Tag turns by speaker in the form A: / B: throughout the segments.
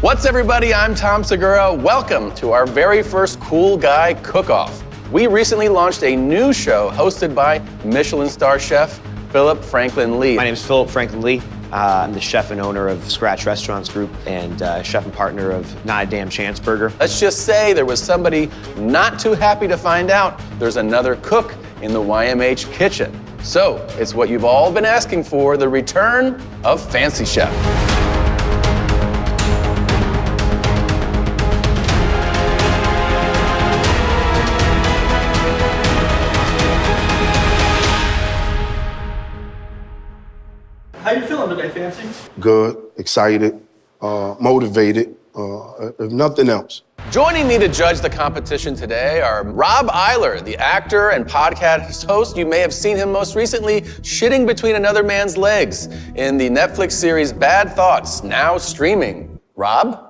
A: What's everybody? I'm Tom Segura. Welcome to our very first Cool Guy Cook-Off. We recently launched a new show hosted by Michelin star chef Phillip Frankland Lee.
B: My name is Phillip Frankland Lee. I'm the chef and owner of Scratch Restaurants Group and chef and partner of Not a Damn Chance Burger.
A: Let's just say there was somebody not too happy to find out there's another cook in the YMH kitchen. So it's what you've all been asking for, the return of Fancy Chef.
C: How you feeling today, Fancy?
D: Good, excited, motivated, if nothing else.
A: Joining me to judge the competition today are Rob Eiler, the actor and podcast host. You may have seen him most recently shitting between another man's legs in the Netflix series Bad Thoughts, now streaming. Rob?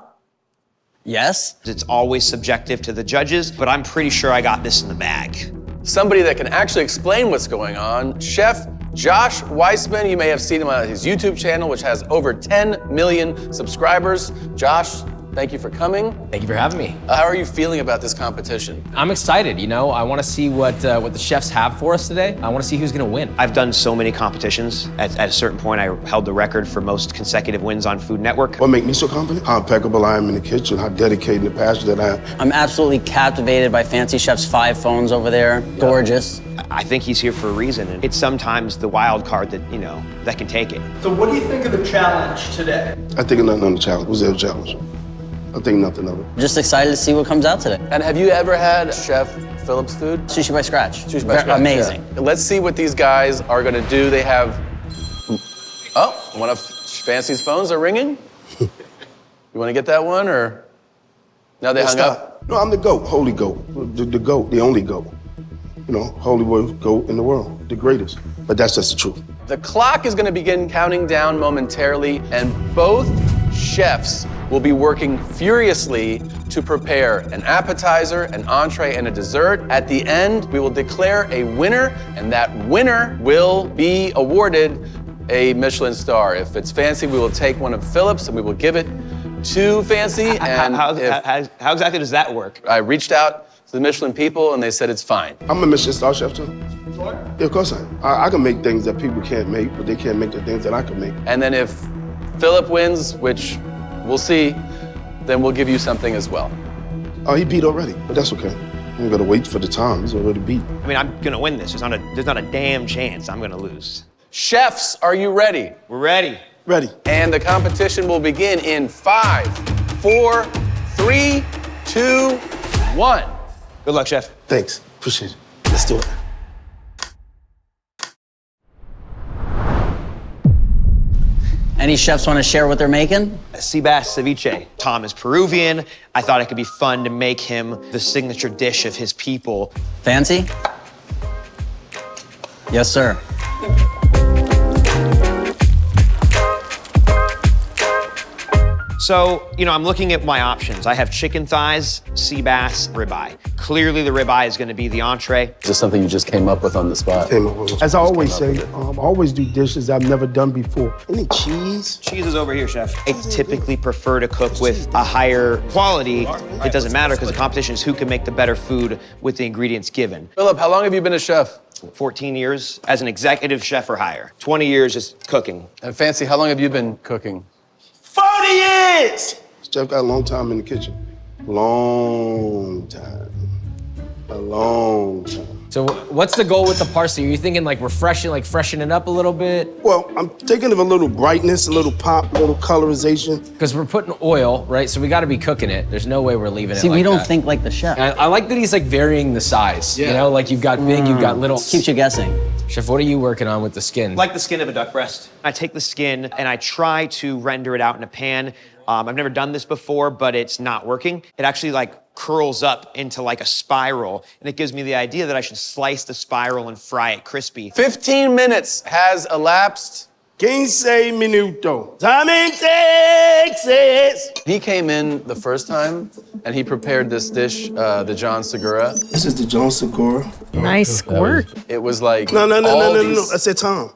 E: Yes?
B: It's always subjective to the judges, but I'm pretty sure I got this in the bag.
A: Somebody that can actually explain what's going on, Chef Josh Weissman. You may have seen him on his YouTube channel, which has over 10 million subscribers. Josh, thank you for coming.
E: Thank you for having me.
A: How are you feeling about this competition?
E: I'm excited, I want to see what the chefs have for us today. I want to see who's going to win.
B: I've done so many competitions. At a certain point, I held the record for most consecutive wins on Food Network.
D: What makes me so confident? How impeccable I am in the kitchen, how dedicated and passionate I am.
F: I'm absolutely captivated by Fancy Chef's 5 phones over there. Yeah. Gorgeous.
B: I think he's here for a reason, and it's sometimes the wild card that, that can take it.
C: So what do you think of the challenge today?
D: I think nothing on the challenge. Was there a challenge? I think nothing of it.
F: Just excited to see what comes out today.
A: And have you ever had Chef Phillip's food?
F: Sushi by scratch.
A: Sushi by scratch.
F: Amazing.
A: Yeah. Let's see what these guys are gonna do. They have, one of Fancy's phones are ringing. You wanna get that one, or? Now they hung up?
D: No, I'm the GOAT, holy GOAT. The GOAT, the only GOAT. Holy GOAT in the world, the greatest. But that's just the truth.
A: The clock is gonna begin counting down momentarily, and both chefs will be working furiously to prepare an appetizer, an entree, and a dessert. At the end, we will declare a winner, and that winner will be awarded a Michelin star. If it's Fancy, we will take one of Phillip's and we will give it to Fancy. And
B: how exactly does that work?
A: I reached out to the Michelin people and they said it's fine.
D: I'm a Michelin star chef too.
C: What?
D: Yeah, of course I am. I can make things that people can't make, but they can't make the things that I can make.
A: And then if Phillip wins, which we'll see, then we'll give you something as well.
D: Oh, he beat already, but that's okay. We gotta wait for the time. He's already beat.
B: I mean, I'm gonna win this. There's not a damn chance I'm gonna lose.
A: Chefs, are you ready?
B: We're ready.
D: Ready.
A: And the competition will begin in 5, 4, 3, 2, 1.
B: Good luck, chef.
D: Thanks, appreciate it. Let's do it.
F: Any chefs want to share what they're making?
B: Sea bass ceviche. Tom is Peruvian. I thought it could be fun to make him the signature dish of his people.
F: Fancy? Yes, sir.
B: So, I'm looking at my options. I have chicken thighs, sea bass, ribeye. Clearly the ribeye is gonna be the entree.
A: Is this something you just came up with on the spot?
D: As I always say, I always do dishes I've never done before. Any cheese?
B: Cheese is over here, chef. I typically prefer to cook with a higher quality. It doesn't matter because the competition is who can make the better food with the ingredients given.
A: Phillip, how long have you been a chef?
B: 14 years as an executive chef or higher. 20 years just cooking.
A: And Fancy, how long have you been cooking?
C: 40 years!
D: Chef got a long time in the kitchen. Long time. A long time.
E: So what's the goal with the parsley? Are you thinking freshen it up a little bit?
D: Well, I'm thinking of a little brightness, a little pop, a little colorization.
E: Because we're putting oil, right? So we got to be cooking it. There's no way we're leaving it
F: See,
E: like
F: we don't
E: that.
F: think like the chef.
E: And I like that he's varying the size. You've got big, you've got little.
F: Keeps you guessing.
E: Chef, what are you working on with the skin?
B: Like the skin of a duck breast. I take the skin and I try to render it out in a pan. I've never done this before, but it's not working. It actually curls up into a spiral, and it gives me the idea that I should slice the spiral and fry it crispy.
A: 15 minutes has elapsed.
D: 15 minutos. Time in Texas.
A: He came in the first time, and he prepared this dish, the John Segura.
D: This is the John Segura.
G: Nice work.
A: It was like
D: No.
A: these-
D: I said Tom.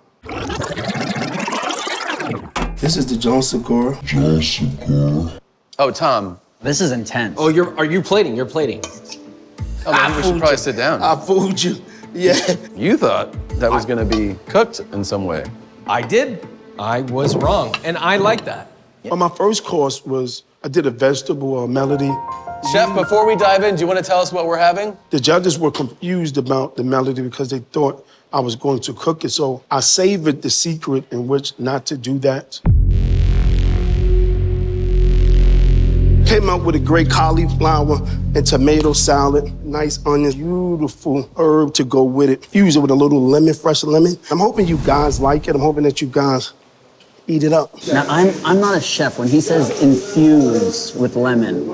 D: This is the John Segura.
A: Oh, Tom.
F: This is intense.
E: Oh, are you plating? You're plating.
A: Oh, maybe we should probably sit down.
D: I fooled you. Yeah.
A: You thought that was gonna be cooked in some way.
E: I did. I was wrong, and I like that.
D: Well, my first course was, I did a vegetable melody.
A: Chef, before we dive in, do you want to tell us what we're having?
D: The judges were confused about the melody because they thought I was going to cook it, so I savored the secret in which not to do that. Came out with a great cauliflower and tomato salad, nice onions, beautiful herb to go with it. Fuse it with a little lemon, fresh lemon. I'm hoping you guys like it. I'm hoping that you guys eat it up.
F: Now, I'm not a chef. When he says infuse with lemon,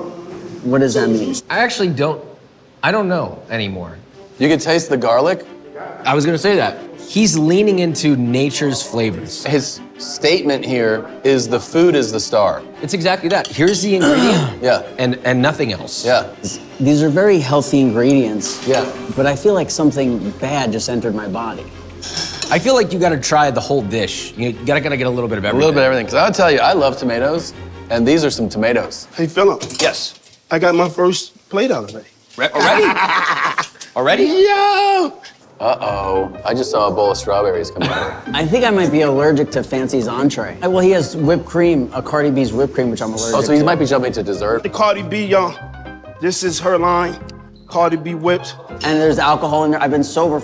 F: what does that mean?
E: I don't know anymore.
A: You can taste the garlic.
E: I was gonna say that. He's leaning into nature's flavors.
A: His statement here is the food is the star.
E: It's exactly that. Here's the ingredient.
A: Yeah.
E: And nothing else.
A: Yeah.
F: These are very healthy ingredients.
A: Yeah.
F: But I feel like something bad just entered my body.
E: I feel like you gotta try the whole dish. You gotta get a little bit of
A: A
E: everything.
A: little bit of everything. Because I'll tell you, I love tomatoes, and these are some tomatoes.
D: Hey, Phillip,
B: Yes.
D: I got my first plate out already.
B: Already? Already?
D: Yo!
A: Uh-oh. I just saw a bowl of strawberries come out.
F: I think I might be allergic to Fancy's Entree. Well, he has whipped cream, a Cardi B's whipped cream, which I'm allergic to.
A: Oh, so he might be jumping to dessert.
D: The Cardi B, y'all. This is her line. Cardi B whipped.
F: And there's alcohol in there. I've been sober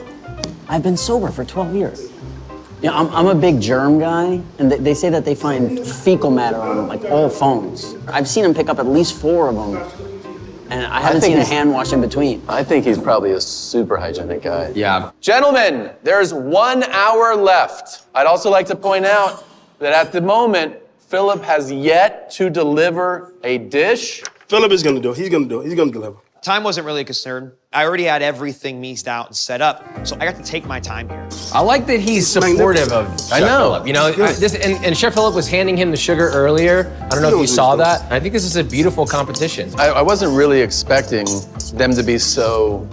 F: for 12 years. You know, I'm a big germ guy, and they say that they find fecal matter on like all phones. I've seen him pick up at least 4 of them, and I haven't
A: think
F: seen a
A: he's-
F: hand wash in between.
A: I think he's probably a super hygienic guy.
E: Yeah.
A: Gentlemen, there's 1 hour left. I'd also like to point out that at the moment, Phillip has yet to deliver a dish.
D: Phillip is gonna do it. He's gonna do it. He's gonna deliver.
B: Time wasn't really a concern. I already had everything meased out and set up, so I got to take my time here.
E: I like that he's supportive of Chef
A: I know.
E: Phillip. You know, and Chef Phillip was handing him the sugar earlier. I don't know if you saw that. I think this is a beautiful competition.
A: I wasn't really expecting them to be so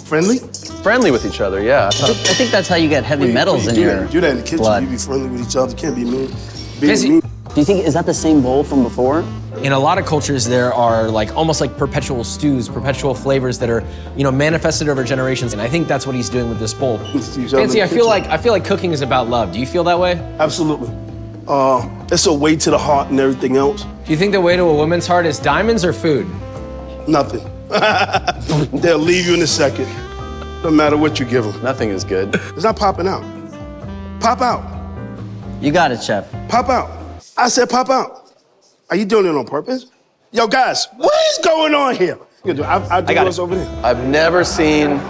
D: Friendly?
A: friendly with each other, yeah.
F: I think that's how you get heavy metals in
D: do
F: your
D: that. Do that in the kitchen.
F: blood.
D: You be friendly with each other. Can't be mean. Be
E: Fancy-
D: mean.
F: Do you think, is that the same bowl from before?
E: In a lot of cultures, there are like almost like perpetual stews, perpetual flavors that are, you know, manifested over generations. And I think that's what he's doing with this bowl. Fancy, I feel like cooking is about love. Do you feel that way?
D: Absolutely. It's a way to the heart and everything else.
E: Do you think the way to a woman's heart is diamonds or food?
D: Nothing. They'll leave you in a second. No matter what you give them.
A: Nothing is good.
D: It's not popping out. Pop out.
F: You got it, Chef.
D: Pop out. I said pop out. Are you doing it on purpose? Yo, guys, what is going on here? I'll do yours over there.
A: I've never seen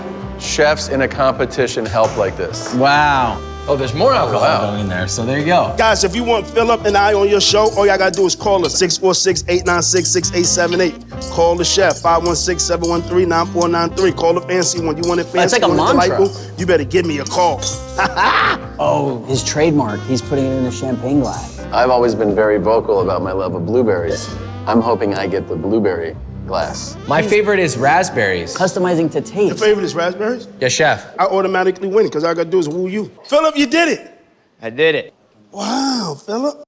A: chefs in a competition help like this.
F: Wow.
E: Oh, there's more alcohol
A: wow.
E: going in there, so there you go.
D: Guys, if you want Phillip and I on your show, all y'all gotta do is call us 646-896-6878. Call the chef 516-713-9493. Call the fancy one. You want it fancy?
F: It's like a
D: you want it
F: mantra.
D: delightful? You better give me a call.
F: Oh, his trademark. He's putting it in a champagne glass.
A: I've always been very vocal about my love of blueberries. I'm hoping I get the blueberry glass.
E: My favorite is raspberries.
F: Customizing to
D: Your
F: taste.
D: favorite is raspberries?
E: Yeah, Chef.
D: I automatically win because all I gotta do is woo you. Phillip, you did it.
B: I did it.
D: Wow, Phillip.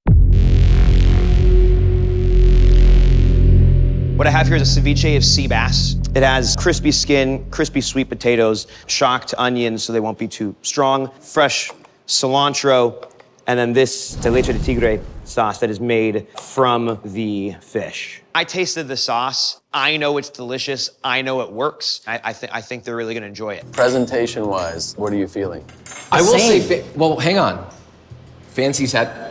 B: What I have here is a ceviche of sea bass. It has crispy skin, crispy sweet potatoes, shocked onions so they won't be too strong, fresh cilantro, and then this de leche de tigre sauce that is made from the fish. I tasted the sauce. I know it's delicious. I know it works. I think they're really gonna enjoy it.
A: Presentation-wise, what are you feeling?
E: I will
F: Same.
E: say, well, hang on. Fancy's had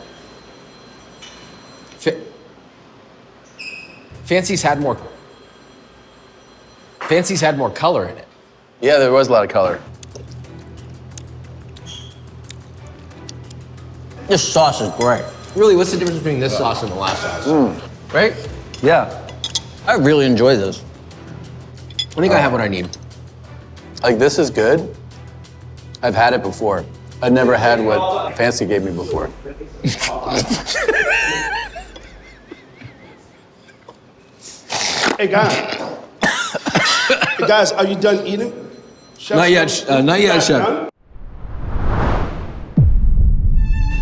E: more color in it.
A: Yeah, there was a lot of color.
F: This sauce is great.
E: Really, what's the difference between this sauce and the last sauce? Right?
A: Yeah.
F: I really enjoy this.
E: I think I have what I need.
A: Like, this is good. I've had it before. I've never had what Fancy gave me before.
D: Hey, guys. Hey, guys, are you done eating? Chef,
E: Not yet, Chef.
D: Done?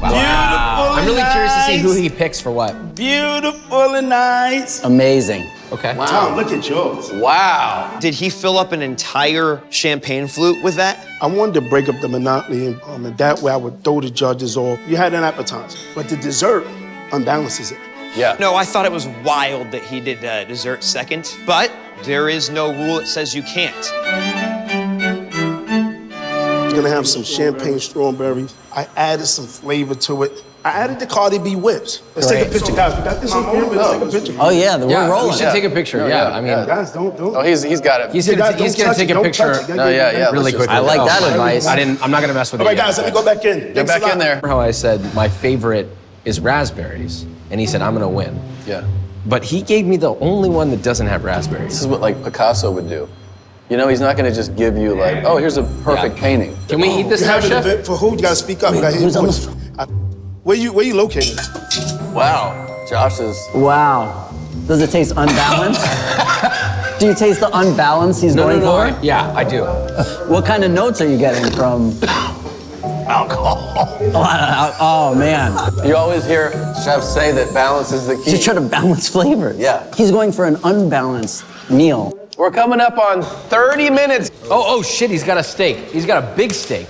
E: Wow. I'm really curious to see who he picks for what.
D: Beautiful and nice.
F: Amazing.
E: Okay.
D: Tom, look at yours.
A: Wow.
B: Did he fill up an entire champagne flute with that?
D: I wanted to break up the monotony, and that way I would throw the judges off. You had an appetizer, but the dessert unbalances it.
A: Yeah.
B: No, I thought it was wild that he did dessert second, but there is no rule that says you can't.
D: It's gonna have some champagne strawberries. I added some flavor to it. I added the Cardi B whips. Let's take a picture, guys. We got this on camera. Let's take a picture.
F: Oh yeah, we're
E: Yeah,
F: rolling.
E: we should take a picture. Yeah, I mean,
D: Guys, don't.
A: Oh, he's got it.
E: he's
D: Guys,
E: gonna
D: don't touch
E: take
D: it,
E: a
D: don't
E: picture.
D: touch it.
A: No, yeah.
E: really quickly.
F: I like that advice.
E: I'm not gonna mess with
D: All
E: it.
D: right, guys, let me go back in.
A: Get
D: Thanks a
A: back
D: lot.
A: in there.
E: Remember how I said my favorite is raspberries, and he said I'm gonna win.
A: Yeah.
E: But he gave me the only one that doesn't have raspberries.
A: This is what like Picasso would do. You know, he's not gonna just give you like, oh, here's a perfect painting.
E: Can we eat this
D: You
E: now,
D: have an
E: chef?
D: event for who? You gotta speak up.
F: Wait,
D: You gotta hear
F: who's
D: your
F: on
D: voice.
F: the-
D: Where you located?
A: Wow. Josh is.
F: Wow. Does it taste unbalanced? Do you taste the unbalance he's going for?
E: Yeah, I do.
F: What kind of notes are you getting from?
A: Alcohol.
F: Oh man.
A: You always hear chefs say that balance is the key.
F: He's trying to balance flavors.
A: Yeah.
F: He's going for an unbalanced meal.
A: We're coming up on 30 minutes.
E: Oh shit, he's got a steak. He's got a big steak.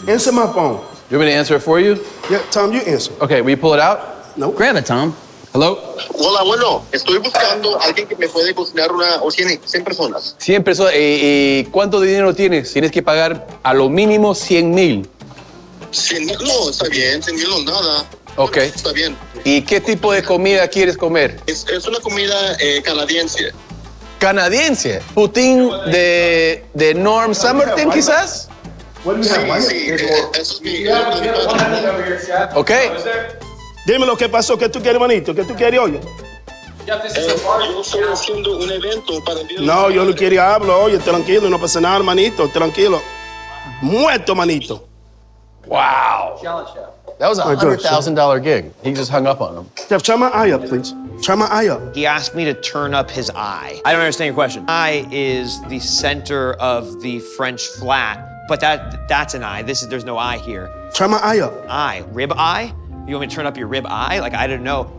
D: Answer my phone.
A: You want me to answer it for you?
D: Yeah, Tom, you answer.
A: Okay, will you pull it out?
D: Nope.
F: Grab it, Tom.
E: Hello?
G: Hola, bueno, estoy buscando a alguien que me puede cocinar o 100 personas.
A: 100 personas. ¿Y cuánto dinero tienes? Tienes que pagar a lo mínimo 100,000.
G: 100,000, no, está bien, 100,000 no nada.
A: Ok.
G: Está bien.
A: ¿Y qué tipo de comida quieres comer?
G: Es una comida canadiense.
A: Canadiense. Putín de Norm Summerton, quizás.
D: What do you
G: Sí,
D: have?
G: sí, eso es mi padre.
A: Ok.
D: Dime lo que pasó, ¿qué tú quieres, manito? ¿Qué tú quieres, oye?
G: Yo estoy haciendo un evento para enviar.
D: No, yo no quiero hablar, oye, tranquilo, no pasa nada, manito, tranquilo. Muerto, manito.
A: Wow. That was a
D: My God,
A: $100,000 gig. He just hung up on him.
D: Chef, try my eye up, please. Try my eye up.
B: He asked me to turn up his eye. I don't understand your question. Eye is the center of the French flat, but that's an eye. There's no eye here.
D: Try my eye up.
B: Eye, rib eye? You want me to turn up your rib eye? Like, I don't know.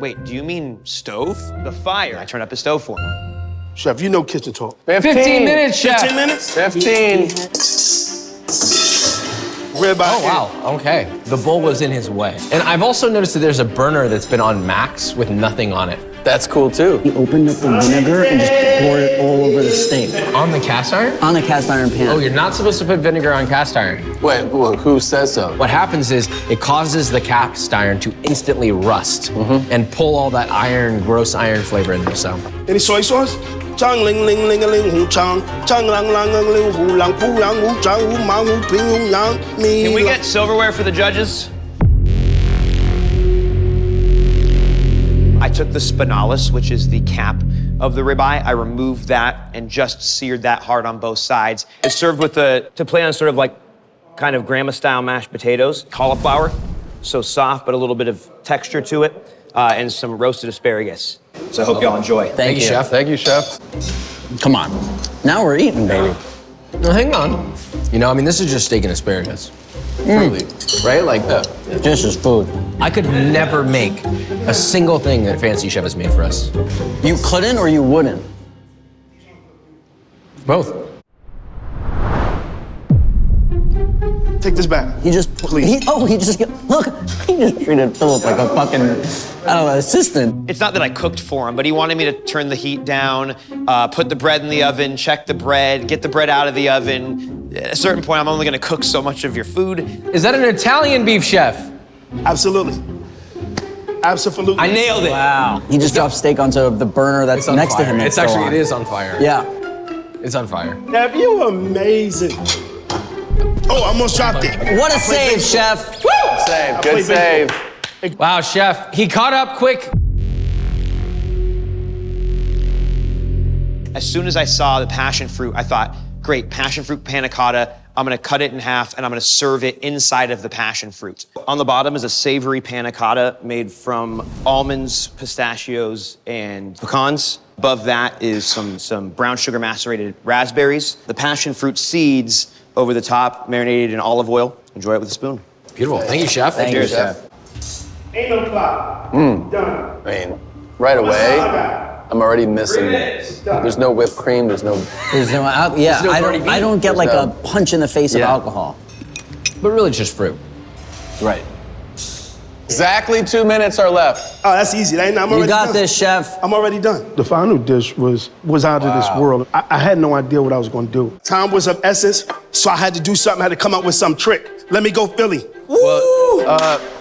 B: Wait, do you mean stove? The fire. I turned up his stove for him.
D: Chef, you know kitchen talk.
E: 15 minutes, chef.
D: 15 minutes?
A: 15.
D: Rib eye.
E: Oh, wow. Okay. The bowl was in his way. And I've also noticed that there's a burner that's been on max with nothing on it.
A: That's cool too.
F: He opened up the vinegar and just poured it all over the steak.
E: On the cast iron?
F: On a cast iron pan.
E: Oh, you're not supposed to put vinegar on cast iron.
A: Wait, who says so?
E: What happens is it causes the cast iron to instantly rust and pull all that gross iron flavor in there. So
D: Any soy sauce? Chang ling ling ling ling hu chang. Chang lang lang lang ling hu lang pu lang hu chang hu mang hu ping hu yang mi.
B: Can we get silverware for the judges? I took the spinalis, which is the cap of the ribeye. I removed that and just seared that hard on both sides. It's served with to play on sort of like kind of grandma-style mashed potatoes, cauliflower, so soft but a little bit of texture to it, and some roasted asparagus. So I hope y'all enjoy.
F: Thank you,
E: chef.
A: Thank you, chef.
F: Come on. Now we're eating, baby.
E: no, hang on. You know, I mean, this is just steak and asparagus.
A: Truly. Right? Like that.
F: This is food.
E: I could never make a single thing that Fancy Chef has made for us.
F: You couldn't or you wouldn't?
E: Both.
D: Take this back.
F: He just
D: Please.
F: He just treated Phillip like a fucking, I don't know, assistant.
B: It's not that I cooked for him, but he wanted me to turn the heat down, put the bread in the oven, check the bread, get the bread out of the oven. At a certain point, I'm only gonna cook so much of your food.
E: Is that an Italian beef chef?
D: Absolutely. Absolutely.
E: I nailed it.
F: Wow. He just dropped steak onto the burner that's
E: It's on
F: next
E: fire.
F: to him.
E: It's
F: that's still
E: actually,
F: on.
E: it is on fire.
F: Yeah.
E: It's on fire.
D: Chef, you amazing. Oh, I almost dropped it.
F: What a save, chef.
A: Save. Good save.
E: Wow, chef, he caught up quick.
B: As soon as I saw the passion fruit, I thought, great, passion fruit panna cotta. I'm gonna cut it in half and I'm gonna serve it inside of the passion fruit. On the bottom is a savory panna cotta made from almonds, pistachios, and pecans. Above that is some brown sugar macerated raspberries. The passion fruit seeds over the top, marinated in olive oil. Enjoy it with a spoon.
E: Beautiful. Thank you, chef.
F: Thank you, chef.
D: Ain't no clock. Done.
A: I mean, right away, I'm already missing. There's no whipped cream, there's no...
F: I don't get like a punch in the face of alcohol.
E: But really just fruit.
A: Right. Exactly 2 minutes are left.
D: Oh, that's easy. I'm already
F: You got
D: done.
F: this, chef.
D: I'm already done. The final dish was out of this world. I had no idea what I was gonna do. Time was of essence, so I had to do something. I had to come up with some trick. Let me go Philly.
A: Well,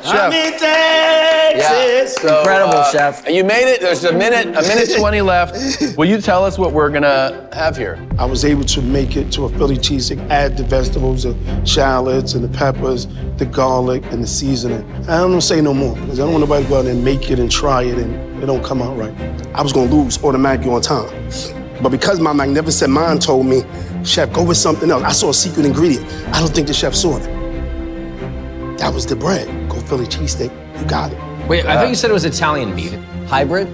A: Chef.
D: I'm in Texas.
A: So,
F: Incredible, chef.
A: You made it. There's a minute 20 left. Will you tell us what we're gonna have here?
D: I was able to make it to a Philly cheesesteak, add the vegetables, the shallots and the peppers, the garlic and the seasoning. I don't want to say no more because I don't want nobody to go out there and make it and try it and it don't come out right. I was gonna lose automatically on time. But because my magnificent mind told me, chef, go with something else. I saw a secret ingredient. I don't think the chef saw it. That was the bread. Go Philly cheesesteak, you got it.
E: Wait, I thought you said it was Italian beef.
F: Hybrid?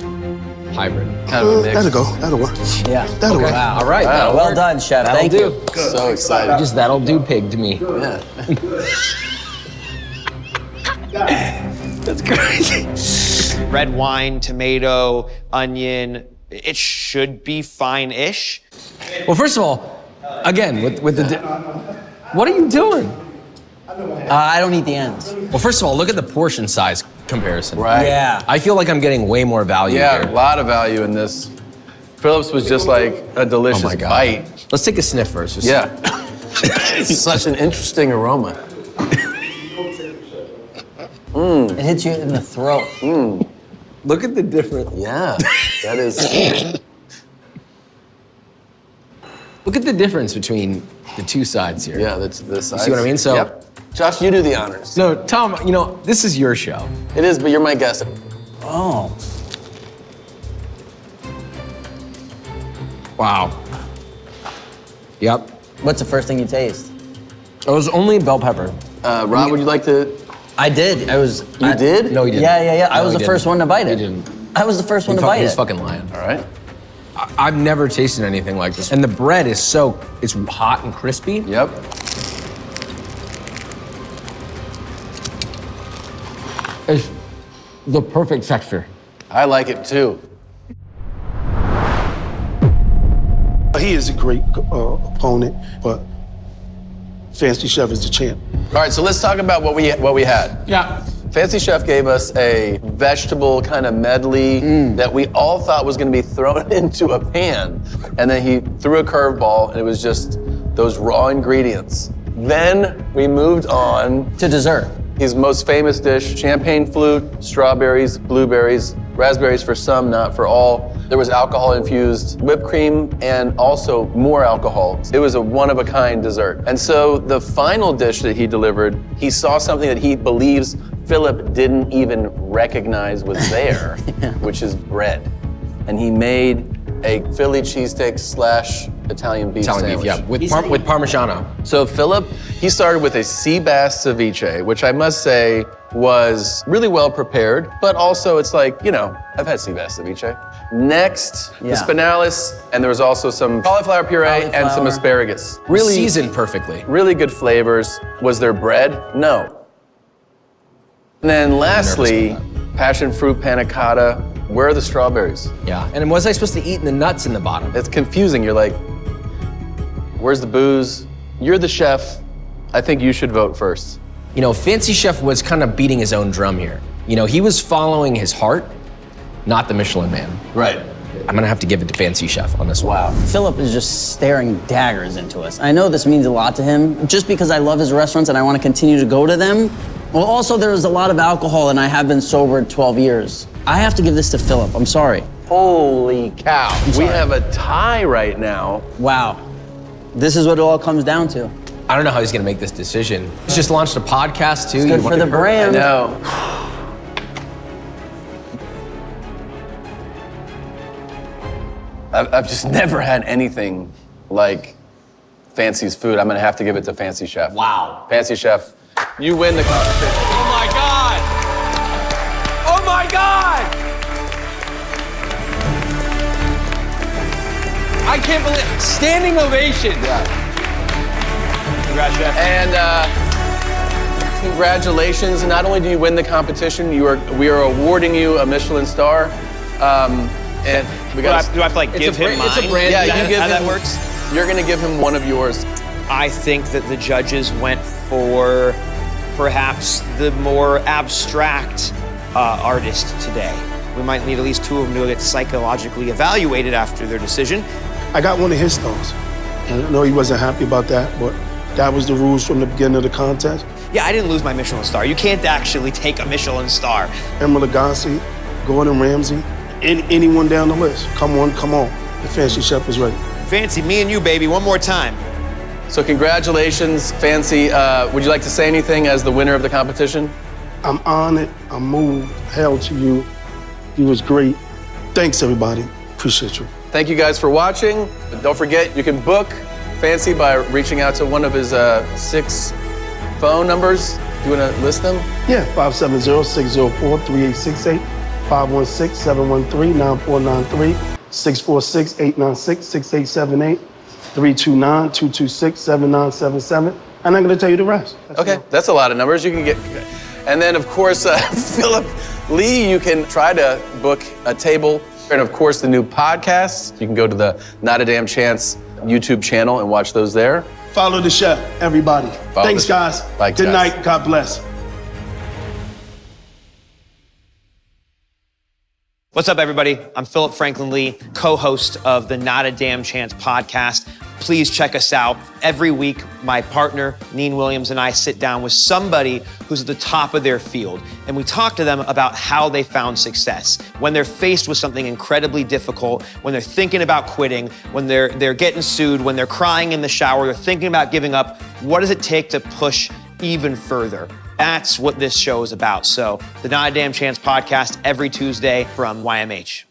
E: Hybrid.
A: Kind of a mix.
D: That'll go, that'll work.
F: Yeah.
D: That'll work.
E: Wow, all right. That'll
F: Well
E: work.
F: done, chef.
E: That'll
F: Thank
E: do.
F: you.
A: So excited.
E: Just that'll do pig to me.
A: Yeah.
E: That's crazy.
B: Red wine, tomato, onion. It should be fine-ish.
E: Well, first of all, again, with the... What are you doing?
F: I don't eat the ends.
E: Well, first of all, look at the portion size comparison.
A: Right.
F: Yeah.
E: I feel like I'm getting way more value
A: Yeah,
E: here.
A: a lot of value in this. Phillips was just like a delicious
E: Oh my God.
A: bite.
E: Let's take a sniff first. Just-
A: Yeah. It's such an interesting aroma.
F: It hits you in the throat.
E: Look at the difference.
A: Yeah, that is.
E: Look at the difference between the two sides here.
A: Yeah, that's this.
E: You see what I mean? So,
A: Yep. Josh, you do the honors.
E: no, Tom, you know, this is your show.
A: It is, but you're my guest.
F: Oh.
E: Wow. Yep.
F: What's the first thing you taste?
E: It was only bell pepper.
A: Rob, would you like to?
F: I did.
A: You did?
E: No, he didn't.
F: Yeah. I
E: No,
F: was
E: he
F: the first
E: didn't.
F: one to bite
E: He
F: it.
E: didn't.
F: I was the first one to bite
E: He's
F: it.
E: fucking lying.
A: All right.
E: I've never tasted anything like this. And the bread is it's hot and crispy.
A: Yep.
E: It's the perfect texture.
A: I like it too.
D: He is a great opponent, but Fancy Chef is the champ.
A: All right, so let's talk about what we had.
E: Yeah.
A: Fancy Chef gave us a vegetable kind of medley that we all thought was going to be thrown into a pan, and then he threw a curveball, and it was just those raw ingredients. Then we moved on
F: To dessert.
A: his most famous dish: champagne flute, strawberries, blueberries, raspberries for some, not for all. There was alcohol-infused whipped cream and also more alcohol. It was a one-of-a-kind dessert. And so the final dish that he delivered, he saw something that he believes Philip didn't even recognize was there, which is bread. And he made a Philly cheesesteak / Italian beef
E: Italian
A: sandwich.
E: beef, yeah, with Parmigiano.
A: So Philip, he started with a sea bass ceviche, which I must say was really well prepared, but also it's like, you know, I've had sea bass ceviche. Next, the
F: Yeah.
A: spinalis, and there was also some cauliflower puree and some
F: Cauliflower.
A: asparagus.
E: Really seasoned perfectly.
A: Really good flavors. Was there bread? No. And then lastly, passion fruit panna cotta. Where are the strawberries?
E: Yeah. And was I supposed to eat the nuts in the bottom?
A: It's confusing. You're like, where's the booze? You're the chef. I think you should vote first.
E: You know, Fancy Chef was kind of beating his own drum here. You know, he was following his heart, not the Michelin Man.
A: Right.
E: I'm gonna have to give it to Fancy Chef on this one.
A: Wow.
F: Philip is just staring daggers into us. I know this means a lot to him, just because I love his restaurants and I want to continue to go to them. Well, also there's a lot of alcohol and I have been sober 12 years. I have to give this to Philip, I'm sorry.
A: Holy cow. We have a tie right now.
F: Wow. This is what it all comes down to.
E: I don't know how he's gonna make this decision. He's just launched a podcast too.
F: It's good for the
A: I
F: brand.
A: know. I've just never had anything like Fancy's food. I'm gonna have to give it to Fancy Chef.
E: Wow.
A: Fancy Chef, you win the competition.
E: Oh my God! Oh my God! I can't believe, standing ovation.
A: Yeah.
B: Congrats, Chef.
A: And Congratulations. Not only do you win the competition, we are awarding you a Michelin star. And we got
B: Do I have to like give him mine?
E: It's a brand.
A: Yeah,
B: Is
A: you give
B: how
A: him,
B: that works?
A: You're gonna give him one of yours.
B: I think that the judges went for perhaps the more abstract artist today. We might need at least two of them to get psychologically evaluated after their decision.
D: I got one of his stars. And I know he wasn't happy about that, but that was the rules from the beginning of the contest.
B: Yeah, I didn't lose my Michelin star. You can't actually take a Michelin star.
D: Emeril Lagasse, Gordon Ramsay, and anyone down the list. Come on. The Fancy Chef is ready.
B: Fancy, me and you, baby, one more time.
A: So congratulations, Fancy. Would you like to say anything as the winner of the competition?
D: I'm honored, I'm moved, hell to you. You was great. Thanks, everybody. Appreciate you.
A: Thank you guys for watching. Don't forget, you can book Fancy by reaching out to one of his 6 phone numbers. You wanna list them?
D: Yeah, 570-604-3868, 516-713-9493, 646-896-6878, 329-226-7977. And I'm gonna tell you the rest.
A: Okay, that's a lot of numbers. You can get, and then of course, Phillip Lee, you can try to book a table. And of course, the new podcasts. You can go to the Not a Damn Chance YouTube channel and watch those there.
D: Follow the chef, everybody.
A: Follow
D: Thanks,
A: the
D: guys.
A: chef. Bye,
D: Good
A: guys.
D: night. God bless.
B: What's up, everybody? I'm Phillip Frankland Lee, co-host of the Not a Damn Chance podcast. Please check us out. Every week, my partner, Neen Williams, and I sit down with somebody who's at the top of their field, and we talk to them about how they found success. When they're faced with something incredibly difficult, when they're thinking about quitting, when they're getting sued, when they're crying in the shower, they're thinking about giving up, what does it take to push even further? That's what this show is about. So, the Not a Damn Chance podcast every Tuesday from YMH.